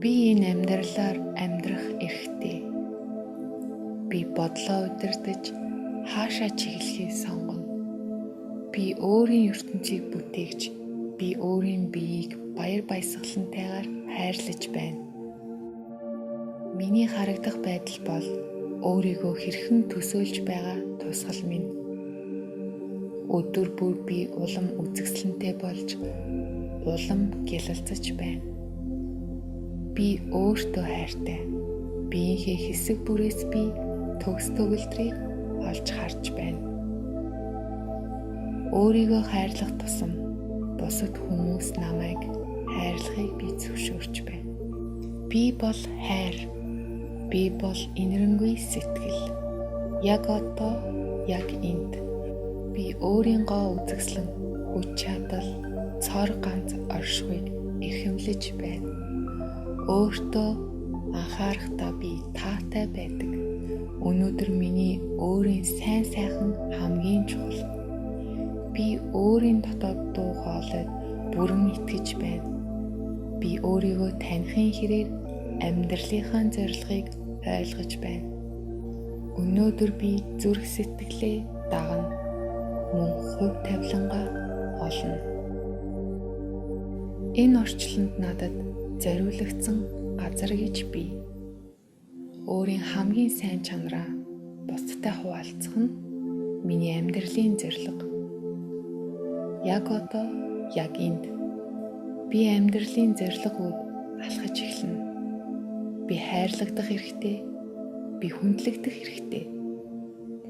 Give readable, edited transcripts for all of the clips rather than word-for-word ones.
Би энэ амьдралаар амьдрах эрхтэй. Би бодлоо удирдах, хаашаа чиглэхийг сонгоно. Би өөрийн ертөнцийг бүтээгч, би өөрийн биеийг баяр баясгалантайгаар хайрлаж байна. Миний харагдах байдал бол өөрийгөө хэрхэн төсөөлж байгаа тусгал минь. Өдөр бүр би улам үзэсгэлэнтэй болж, улам гялалзаж байна. Би өөртөө хайртай. Биеийнхээ хэсэг бүрээс би төгс төгөлдрийг олж харж байна. Өөрийгөө хайрлах тусам бусад хүмүүс намайг хайрлахыг би зөвшөөрч байна. Би бол хайр. Би бол инэрэнгүй сэтгэл. Яг одоо, яг энд. Би өөрийгөө үзэсгэлэн хүч чадал, цор ганц оршихуйг эрхэмлэж байна. Өөртөө анхаарахдаа би таатай байдаг. Өнөөдөр миний өөрийн сайн сайхан хамгийн чухал. Би өөрийн дотоод дуу хоолойд бүрэн итгэж байна. Би өөрийгөө таних хэрээр амьдралынхаа зорилгыг ойлгож байна. Өнөөдөр би зүрх сэтгэлээ дагна. Мөн хувь тавилангаа олно. Энэ орчлонд надад зориулагдсан газар гэж би өөрийн хамгийн сайн чанараа бусдтай хуваалцах нь миний амьдралын зорилго. Яг одоо, яг энд би амьдралын зорилгыг алхаж эхэлнэ. Би хайрлагдах хэрэгтэй. Би хүндлэгдэх хэрэгтэй.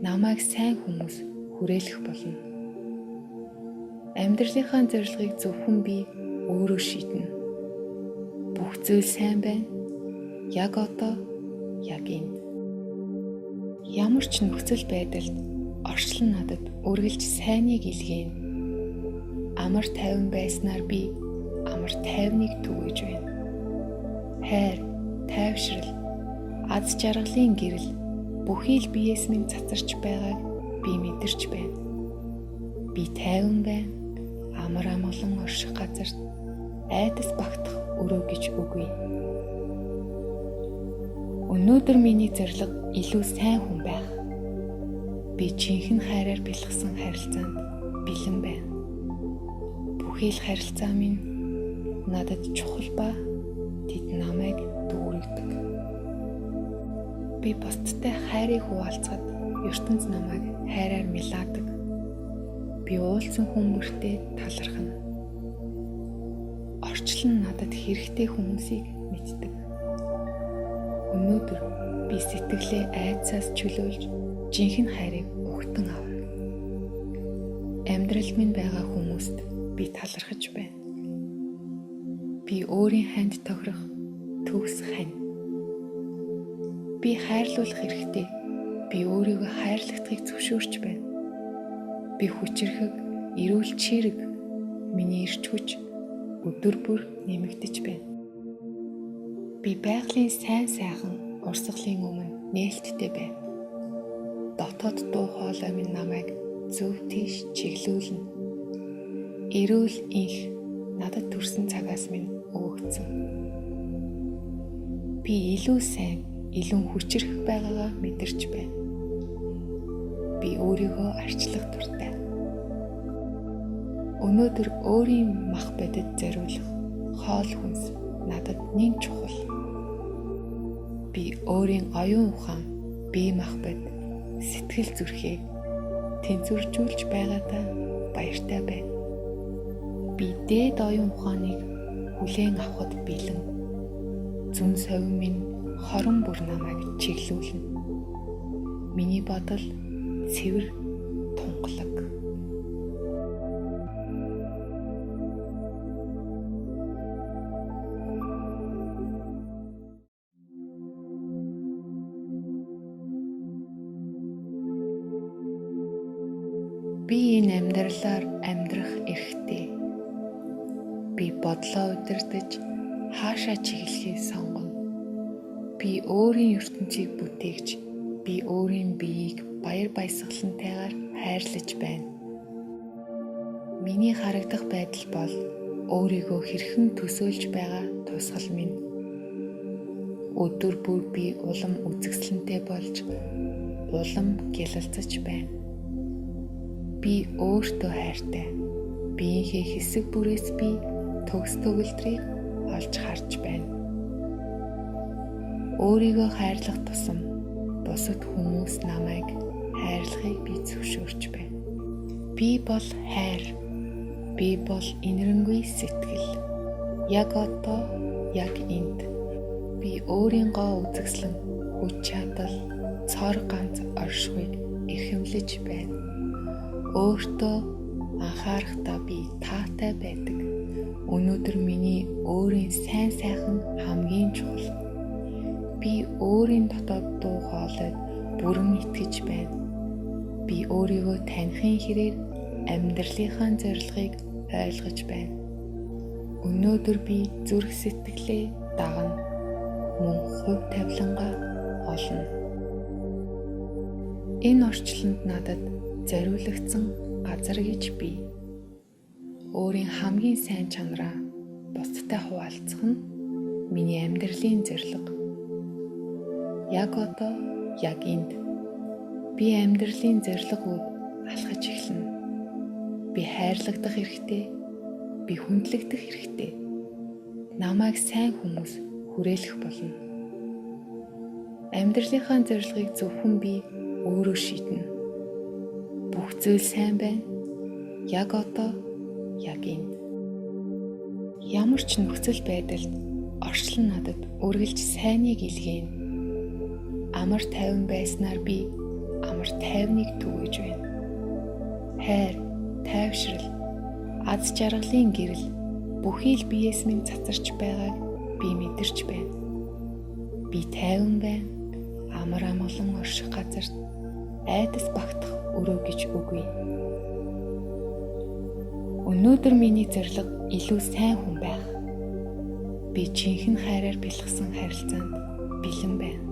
Намайг сайн хүмүүс хүрээлэх болно. Амьдралынхаа зорилгыг зөвхөн би өөрөө шийднэ. Бүх зүйл сайн байна. Яг одоо, яг энд. Ямар ч нөхцөл байдалд орчлон надад үргэлж сайныг илгээнэ. Амар тайван байснаар би амар тайвныг түгэж байна. Хайр, тайвшрал, аз жаргалын гэрэл бүхий л биеэс минь цацарч байгааг би мэдэрч байна. Би тайван байна. Амар амгалан орших газарт айдас багтах өрөө гэж үгүй. Өнөөдөр миний зорилго илүү сайн хүн байх. Би жинхэнэ хайраар бэлгсэн харилцаанд бэлэн байна. Бүхий л харилцаа минь надад чухал ба тэд намайг дүүргэдэг. Би бусдтай хайрыг хуваалцахад ертөнц намайг хайраар милаадаг. Би уулзсан хүмүүртэй талархна. Орчлон надад хэрэгтэй хүмүүсийг мэддэг. Өнөөдөр би сэтгэлээ айдсаас чөлөөлж жинхэнэ хайрыг угтан авна. Амьдрал минь байгаа хүмүүст би талархаж байна. Би өөрийн ханд тохирох төгс хань. Би хайрлуулах хэрэгтэй. Би өөрийгөө хайрлагахыг зөвшөөрч байна. Би хүчрхэг, эрүүл чирэг, миний эрч хүч өдөр бүр нэмэгдэж байна. Би байгалийн сайн сайхан урсгалын өмнө нээлттэй байна. Дотоод дуу хоолой минь намайг зөв тийш чиглүүлнэ. Эрүүл инх надад төрсэн цагаас минь өгөгдсөн. Би илүү сайн, илүү хүчрхэг байгаагаа мэдэрч байна. Би өөрийгөө арчлах дуртай. Өнөөдөр өөрийн мах бодит зориулах хоол хүнс надад нэг чухал. Би өөрийн оюун ухаан, бие мах бод, сэтгэл зүрхээ тэнцвэржүүлж байгаадаа баяртай байна. Би дээд оюун ухааныг хүлээн авахд бэлэн. Зүн совин минь хорон бүр намайг чиглүүлнэ. Миний бодол цэвэр тунгалаг. Би энэ амьдралаар амьдрах эрхтэй. Би бодлоо удирдах, хаашаа чиглэхийг сонгоно. Би өөрийн ертөнцийг бүтээгч, би өөрийн биеийг баяр баясгалантайгаар хайрлаж байна. Миний харагдах байдал бол өөрийгөө хэрхэн төсөөлж байгаа тусгал минь. Өдөр бүр би улам үзэсгэлэнтэй болж улам гялалзаж байна. Би өөртөө хайртай. Биеийнхээ хэсэг бүрээс би төгс төгөлдрийг олж харж байна. Өөрийгөө хайрлах тусам бусад хүмүүс намайг хайрлахыг би зөвшөөрч байна. Би бол хайр. Би бол инэрэнгүй сэтгэл. Яг одоо, яг энд би өөрийгөө үзэсгэлэн хүч чадал, цор ганц оршихуйг эрхэмлэж байна. Өөртөө анхаарахдаа би таатай байдаг. Өнөөдөр миний өөрийн сайн сайхан хамгийн чухал. Би өөрийн дотоод дуу хоолойд бүрэн итгэж байна. Би өөрийгөө таних хэрээр амьдралынхаа зорилгыг ойлгож байна. Өнөөдөр би зүрх сэтгэлээ дагна. Мөн хувь тавилангаа олно. Энэ орчлонд надад зориулагдсан газар гэж би өөрийн хамгийн сайн чанараа бусдад хуваалцах нь миний амьдралын зорилго. Яг одоо, яг энд би амьдралын зорилгыг алхаж эхэлнэ. Би хайрлагдах хэрэгтэй. Би хүндлэгдэх хэрэгтэй. Намайг сайн хүмүүс хүрээлэх болно. Амьдралынхаа зорилгыг зөвхөн би өөрөө шийднэ. Бүх зүйл сайн байна. Яг одоо, яг энд. Ямар ч нөхцөл байдалд орчлон надад үргэлж сайныг илгээнэ. Амар тайван байснаар би амар тайвныг түгэж байна. Хайр, тайвшрал, аз жаргалын гэрэл бүхий л биеэс минь цацарч байгааг би мэдэрч байна. Би тайван байна. Амар амгалан орших газарт айдас багтах өрөө гэж үгүй. Өнөөдөр миний зорилго илүү сайн хүн байх. Би жинхэнэ хайраар бэлгсэн харилцаанд бэлэн байна.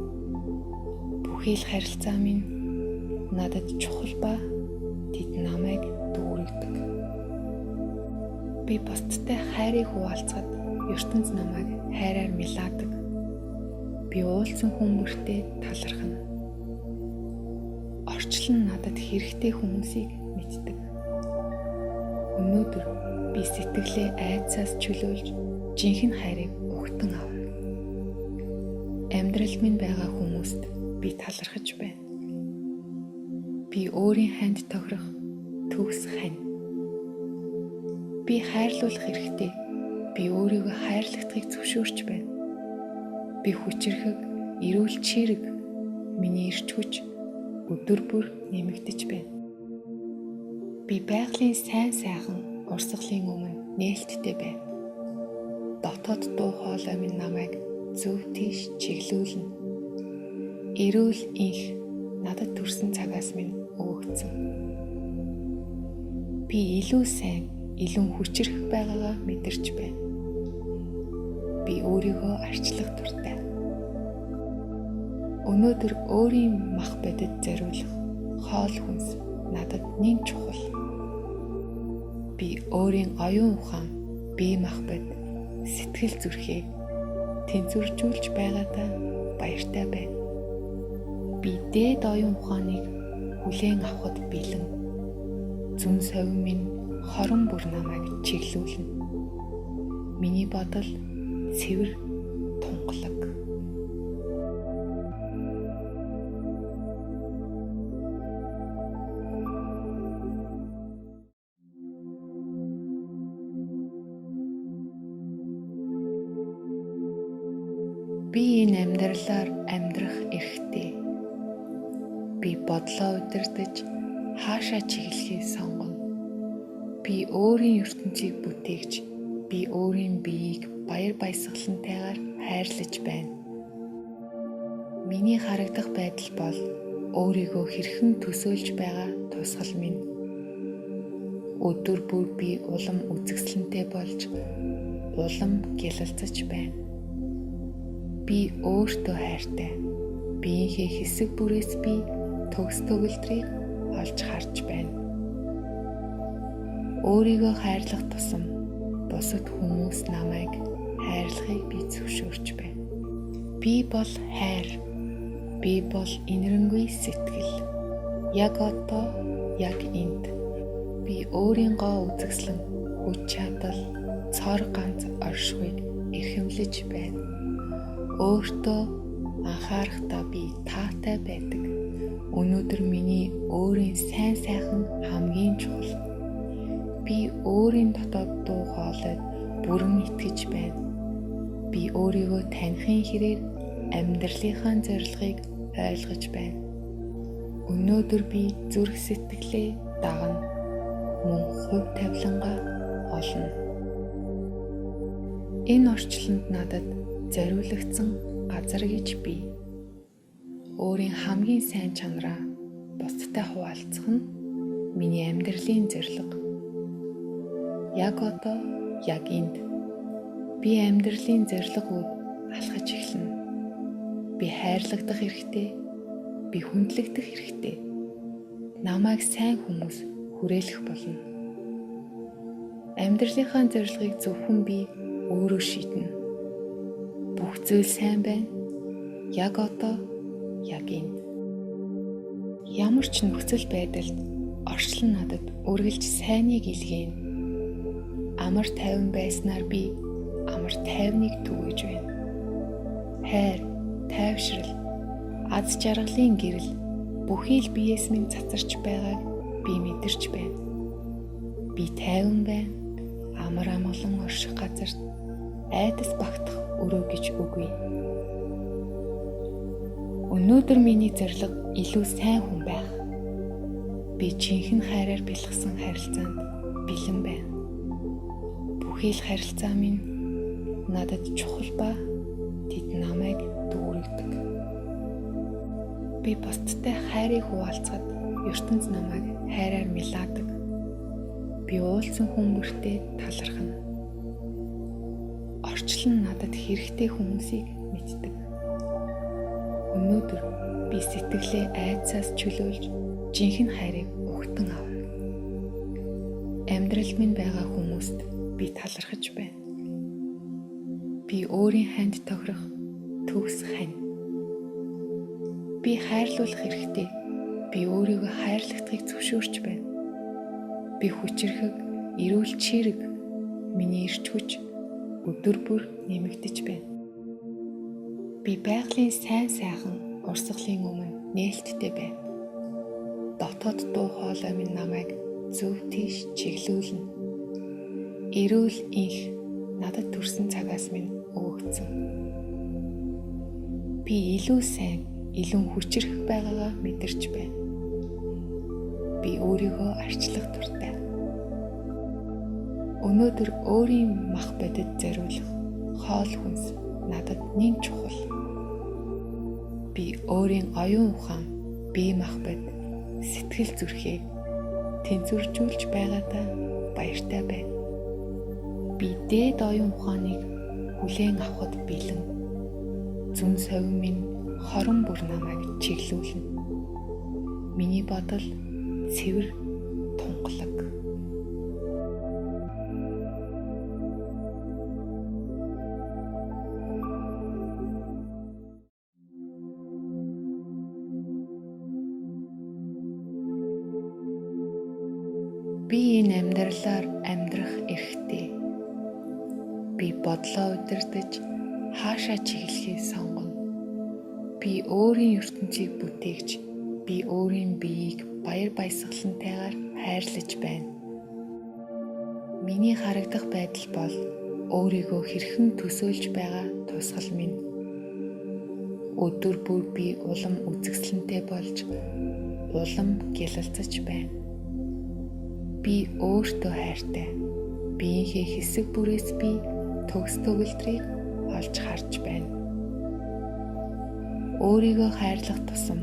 Бүхий л харилцаа минь надад чухал ба тэд намайг дүүргэдэг. Би бусдтай хайрыг хуваалцахад ертөнц намайг хайраар милаадаг. Би уулзсан хүмүүртэй талархна. Орчлон надад хэрэгтэй хүмүүсийг мэддэг. Өнөөдөр би сэтгэлээ айдсаас чөлөөлж жинхэнэ хайрыг угтан авна. Амьдрал минь байгаа хүмүүст би талархаж байна. Би өөрийн ханд тохирох төгс хань. Би хайрлуулах хэрэгтэй. Би өөрийгөө хайрлахдагыг зөвшөөрч байна. Би хүчрхэг, эрүүл чирэг, миний эрч хүч өдөр бүр нэмэгдэж байна. Би байгалийн сайн сайхан урсгалын өмнө нээлттэй байна. Дотоод дуу хоолой минь намайг зөв тийш чиглүүлнэ. Эрүүл инх надад төрсэн цагаас минь өгөгдсөн. Би илүү сайн, илүү хүчрэх байгаагаа мэдэрч байна. Би өөрийгөө арчлах дуртай. Өнөөдөр өөрийн мах бодит зориулах хоол хүнс надад нэг чухал. Би өөрийн оюун ухаан, бие махбод, сэтгэл зүрхээ тэнцвэржүүлж байгаадаа баяртай байна. Би дээд оюун ухааныг хүлээн авахд бэлэн. Зүн совин минь хорон бүр намайг чиглүүлнэ. Миний бодол цэвэр тунгалаг. Би энэ амьдралаар амьдрах эрхтэй. Би бодлоо удирдах, хаашаа чиглэхийг сонгоно. Би өөрийн ертөнцийг бүтээгч, би өөрийн биеийг баяр баясгалантайгаар хайрлаж байна. Миний харагдах байдал бол өөрийгөө хэрхэн төсөөлж байгаа тусгал минь. Өдөр бүр би улам үзэсгэлэнтэй болж улам гялалзаж байна. Би өөртөө хайртай. Биеийнхээ хэсэг бүрээс би төгс төгөлдрийг олж харж байна. Өөрийгөө хайрлах тусам бусад хүмүүс намайг хайрлахыг би зөвшөөрч байна. Би бол хайр. Би бол инэрэнгүй сэтгэл. Яг одоо, яг энд. Би өөрийгөө үзэсгэлэн хүч чадал, цор ганц оршихуйг эрхэмлэж байна. Өөртөө анхаарахдаа би таатай байдаг. Өнөөдөр миний өөрийн сайн сайхан хамгийн чухал. Би өөрийн дотоод дуу хоолойд бүрэн итгэж байна. Би өөрийгөө таних хэрээр амьдралынхаа зорилгыг ойлгож байна. Өнөөдөр би зүрх сэтгэлээ дагна. Мөн хувь тавилангаа олно. Энэ орчлонд надад зориулагдсан газар гэж би өөрийн хамгийн сайн чанараа бусдад хуваалцах нь миний амьдралын зорилго. Яг одоо, яг энд би амьдралын зорилгыг алхаж эхэлнэ. Би хайрлагдах хэрэгтэй. Би хүндлэгдэх хэрэгтэй. Намайг сайн хүмүүс хүрээлэх болно. Амьдралынхаа зорилгыг зөвхөн би өөрөө шийднэ. Бүх зүйл сайн байна. Яг одоо, яг энд. Ямар ч нөхцөл байдалд орчлон надад үргэлж сайныг илгээнэ. Амар тайван байснаар би амар тайвныг түгэж байна. Хайр, тайвшрал, аз жаргалын гэрэл бүхий л биеэс минь цацарч байгааг би мэдэрч байна. Би тайван байна. Амар амгалан орших газарт айдас багтах өрөө гэж үгүй. Өнөөдөр миний зорилго илүү сайн хүн байх. Би жинхэнэ хайраар бэлгсэн харилцаанд бэлэн байна. Бүхий л харилцаа минь надад чухал ба тэд намайг дүүргэдэг. Би бусдтай хайрыг хуваалцахад ертөнц намайг хайраар милаадаг. Би уулзсан хүмүүртэй талархна. Орчлон надад хэрэгтэй хүмүүсийг мэддэг. Өнөөдөр би сэтгэлээ айдсаас чөлөөлж жинхэнэ хайрыг угтан авна. Амьдрал минь байгаа хүмүүст би талархаж байна. Би өөрийн ханд тохирох төгс хань. Би хайрлуулах хэрэгтэй. Би өөрийгөө хайрлахдагыг зөвшөөрч байна. Би хүчрхэг, эрүүл чирэг, миний эрч хүч өдөр бүр нэмэгдэж байна. Би байгалийн сайн сайхан урсгалын өмнө нээлттэй байна. Дотоод дуу хоолой минь намайг зөв тийш чиглүүлнэ. Эрүүл инх надад төрсэн цагаас минь өгөгдсөн. Би илүү сайн, илүү хүчрэх байгаагаа мэдэрч байна. Би өөрийгөө арчлах дуртай. Өнөөдөр өөрийн мах бодит зориулах хоол хүнс надад нэн чухал. Би өөрийн оюун ухаан, бие махбод, сэтгэл зүрхээ тэнцвэржүүлж байгаадаа баяртай байна. Би дээд оюун ухааныг хүлээн авахд бэлэн. Зүн совин минь хорон бүр намайг чиглүүлнэ. Миний бодол цэвэр тунгалаг. Би энэ амьдралаар амьдрах эрхтэй. Би бодлоо удирдах, хаашаа чиглэхээ сонгоно. Би өөрийн ертөнцийг бүтээгч, би өөрийн биеийг баяр баясгалантайгаар хайрлаж байна. Миний харагдах байдал бол өөрийгөө хэрхэн төсөөлж байгаа тусгал минь. Өдөр бүр би улам үзэсгэлэнтэй болж, улам гялалцаж байна. Би өөртөө хайртай. Биеийнхээ хэсэг бүрээс би төгс төгөлдрийг олж харж байна. Өөрийгөө хайрлах тусам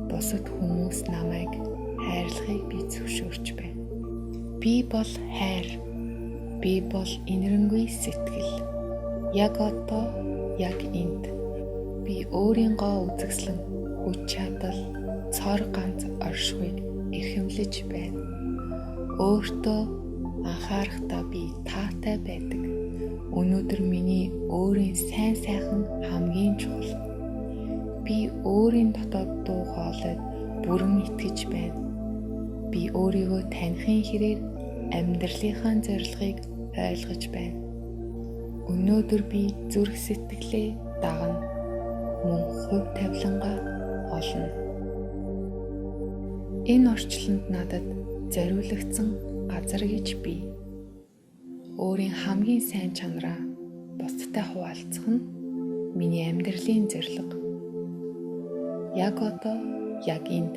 бусад хүмүүс намайг хайрлахыг би зөвшөөрч байна. Би бол хайр. Би бол инэрэнгүй сэтгэл. Яг одоо, яг энд. Би өөрийгөө үзэсгэлэн хүч чадал, цор ганц оршихуйг эрхэмлэж байна. Өөртөө анхаарахдаа би таатай байдаг. Өнөөдөр миний өөрийн сайн сайхан хамгийн чухал. Би өөрийн дотоод дуу хоолойд бүрэн итгэж байна. Би өөрийгөө таних хэрээр амьдралынхаа зорилгыг ойлгож байна. Өнөөдөр би зүрх сэтгэлээ дагна. Мөн хувь тавилангаа олно. Энэ орчлонд надад зориулагдсан газар гэж бий. Өөрийн хамгийн сайн чанараа бусдтай хуваалцах нь миний амьдралын зорилго. Яг одоо, яг энд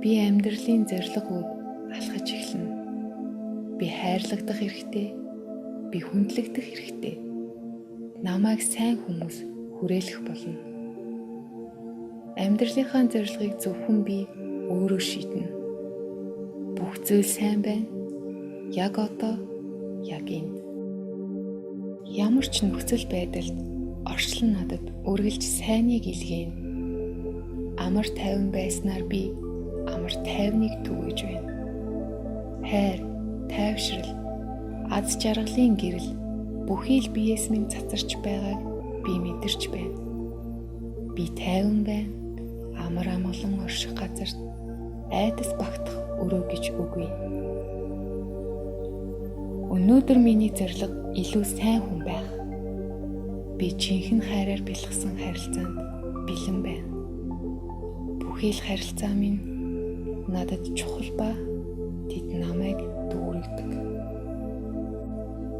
би амьдралын зорилгыг алхаж эхэлнэ. Би хайрлагдах хэрэгтэй. Би хүндлэгдэх хэрэгтэй. Намайг сайн хүмүүс хүрээлэх болно. Амьдралынхаа зорилгыг зөвхөн би өөрөө шийднэ. Бүх зүйл сайн байна. Яг одоо, яг энд. Ямар ч нөхцөл байдалд орчлон надад үргэлж сайныг илгээнэ. Амар тайван байснаар би амар тайвныг түгэж байна. Хайр, тайвшрал, аз жаргалын гэрэл бүхий л биеэс минь цацарч байгааг би мэдэрч байна. Би тайван байна. Амар амгалан орших газарт айдас багтах өрөө гэж үгүй. Өнөөдөр миний зорилго илүү сайн хүн байх. Би жинхэнэ хайраар бэлгсэн харилцаанд бэлэн байна. Бүхий л харилцаа минь надад чухал ба тэд намайг дүүргэдэг.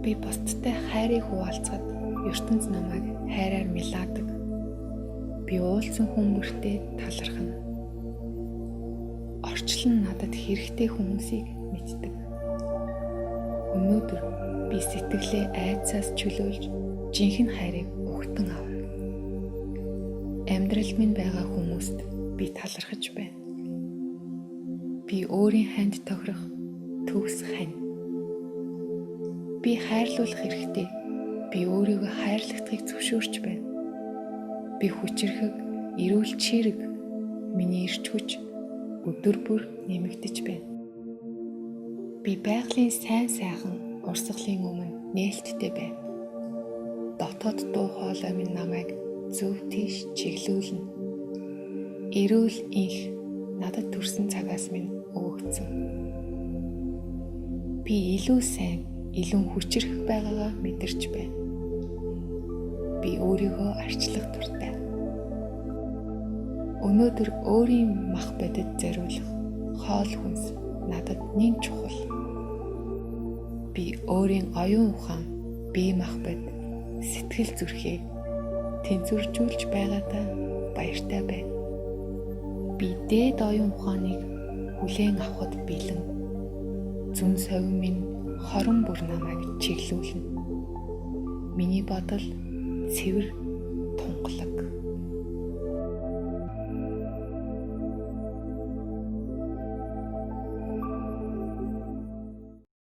Би бусдтай хайрыг хуваалцахад ертөнц намайг хайраар милаадаг. Би уулзсан хүмүүртэй талархна. Орчлон надад хэрэгтэй хүмүүсийг мэддэг. Өнөөдөр би сэтгэлээ айдсаас чөлөөлж жинхэнэ хайрыг угтан авна. Амьдрал минь байгаа хүмүүст би талархаж байна. Би өөрийн ханд тохирох төгс хань. Би хайрлуулах хэрэгтэй. Би өөрийгөө хайрлагахыг зөвшөөрч байна. Би хүчрхэг, эрүүл чирэг, миний эрч хүч өдөр бүр нэмэгдэж байна. Би байгалийн сайн сайхан урсгалын өмнө нээлттэй байна. Дотоод дуу хоолой минь намайг зөв тийш чиглүүлнэ. Эрүүл инх надад төрсэн цагаас минь өгөгдсөн. Би илүү сайн, илүү хүчрхэг байгаагаа мэдэрч байна. Би өөрийгөө арчлах дуртай. Өнөөдөр өөрийн мах бодит зориулах хоол хүнс надад нэг чухал. Би өөрийн оюун ухаан, бие махбод, сэтгэл зүрхээ тэнцвэржүүлж байгаадаа баяртай байна. Би дээд оюун ухааныг хүлээн авахд бэлэн. Зүн совин минь хорон бүр намайг чиглүүлнэ. Миний бодол цэвэр тунгалаг.